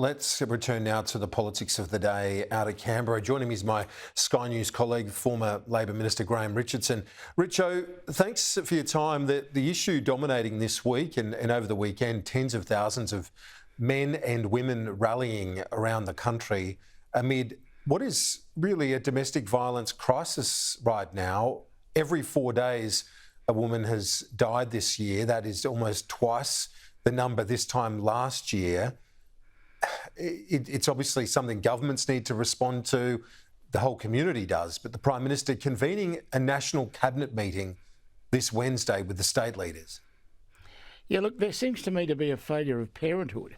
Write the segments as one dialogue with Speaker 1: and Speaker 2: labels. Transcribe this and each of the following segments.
Speaker 1: Let's return now to the politics of the day out of Canberra. Joining me is my Sky News colleague, former Labor Minister Graham Richardson. Richo, thanks for your time. The issue dominating this week and over the weekend, tens of thousands of men and women rallying around the country amid what is really a domestic violence crisis right now. Every 4 days, a woman has died this year. That is almost twice the number this time last year. It's obviously something governments need to respond to, the whole community does, but the Prime Minister convening a national cabinet meeting this Wednesday with the state leaders.
Speaker 2: Yeah, look, there seems to me to be a failure of parenthood.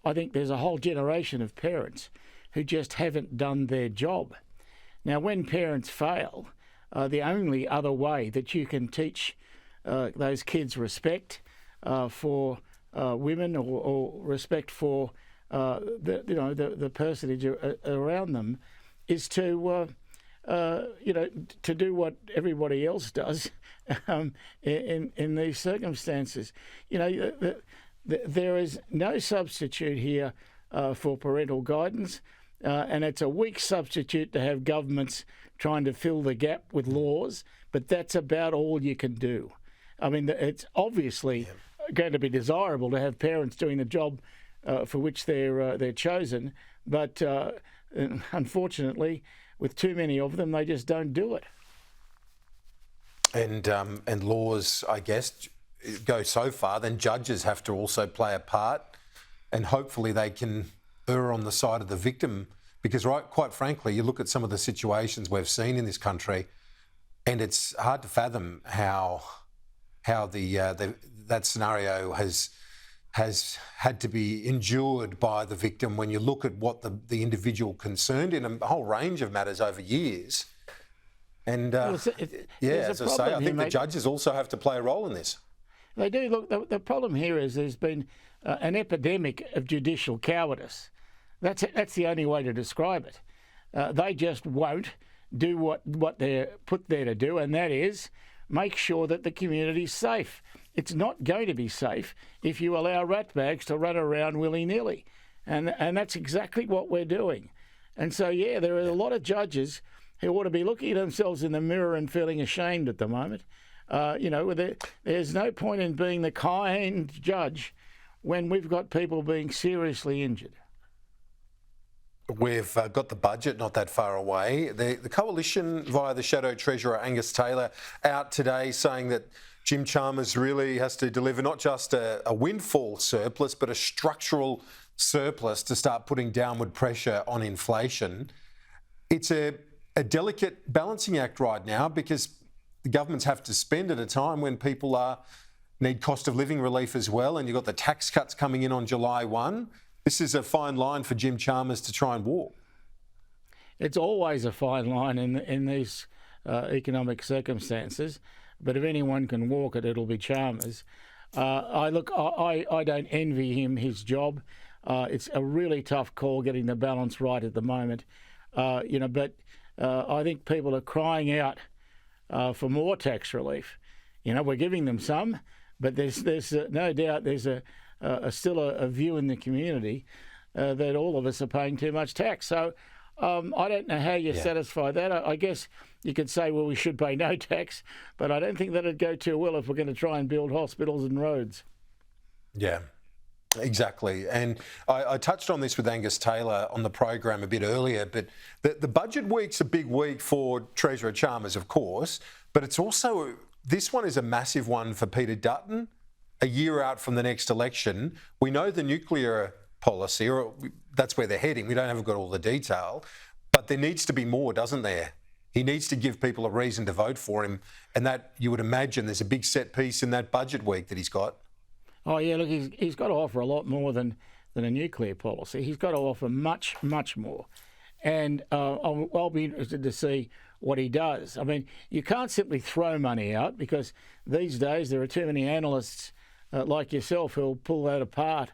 Speaker 2: I think there's a whole generation of parents who just haven't done their job. Now, when parents fail, the only other way that you can teach those kids respect for women or respect for the personage around them is to to do what everybody else does in these circumstances. There is no substitute here for parental guidance, and it's a weak substitute to have governments trying to fill the gap with laws, but that's about all you can do. I mean, it's obviously going to be desirable to have parents doing the job for which they're chosen, but unfortunately, with too many of them, they just don't do it.
Speaker 1: And laws, I guess, go so far, then judges have to also play a part, and hopefully they can err on the side of the victim, because quite frankly, you look at some of the situations we've seen in this country, and it's hard to fathom how that scenario has had to be endured by the victim when you look at what the individual concerned in a whole range of matters over years. And as I say, I think the judges also have to play a role in this.
Speaker 2: They do. Look, the problem here is there's been an epidemic of judicial cowardice. That's the only way to describe it. They just won't do what they're put there to do, and that is make sure that the community's safe. It's not going to be safe if you allow ratbags to run around willy-nilly. And that's exactly what we're doing. And so, there are a lot of judges who ought to be looking at themselves in the mirror and feeling ashamed at the moment. There's no point in being the kind judge when we've got people being seriously injured.
Speaker 1: We've got the budget not that far away. The Coalition, via the Shadow Treasurer Angus Taylor, out today saying that Jim Chalmers really has to deliver not just a windfall surplus, but a structural surplus to start putting downward pressure on inflation. It's a delicate balancing act right now, because the governments have to spend at a time when people need cost of living relief as well, and you've got the tax cuts coming in on July 1. This is a fine line for Jim Chalmers to try and walk.
Speaker 2: It's always a fine line in these economic circumstances, but if anyone can walk it, it'll be Chalmers. I don't envy him his job. It's a really tough call getting the balance right at the moment. But I think people are crying out for more tax relief. We're giving them some, but there's no doubt there's still a view in the community that all of us are paying too much tax. So I don't know how you satisfy that. I guess you could say, well, we should pay no tax, but I don't think that'd go too well if we're going to try and build hospitals and roads.
Speaker 1: Yeah, exactly. And I touched on this with Angus Taylor on the program a bit earlier, but the budget week's a big week for Treasurer Chalmers, of course, but it's also, this one is a massive one for Peter Dutton. A year out from the next election, we know the nuclear policy, or that's where they're heading. We haven't got all the detail, but there needs to be more, doesn't there? He needs to give people a reason to vote for him, and that, you would imagine, there's a big set piece in that budget week that he's got.
Speaker 2: Oh yeah, look, he's got to offer a lot more than a nuclear policy. He's got to offer much, much more, and I'll be interested to see what he does. I mean, you can't simply throw money out, because these days there are too many analysts like yourself who'll pull that apart,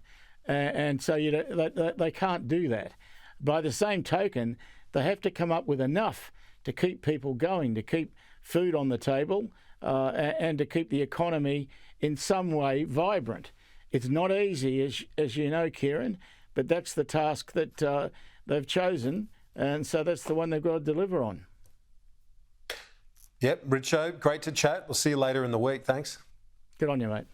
Speaker 2: and so they can't do that. By the same token, they have to come up with enough to keep people going, to keep food on the table, and to keep the economy in some way vibrant. It's not easy, as you know, Kieran, but that's the task that they've chosen, and so that's the one they've got to deliver on.
Speaker 1: Yep, Richo, great to chat. We'll see you later in the week. Thanks.
Speaker 2: Good on you, mate.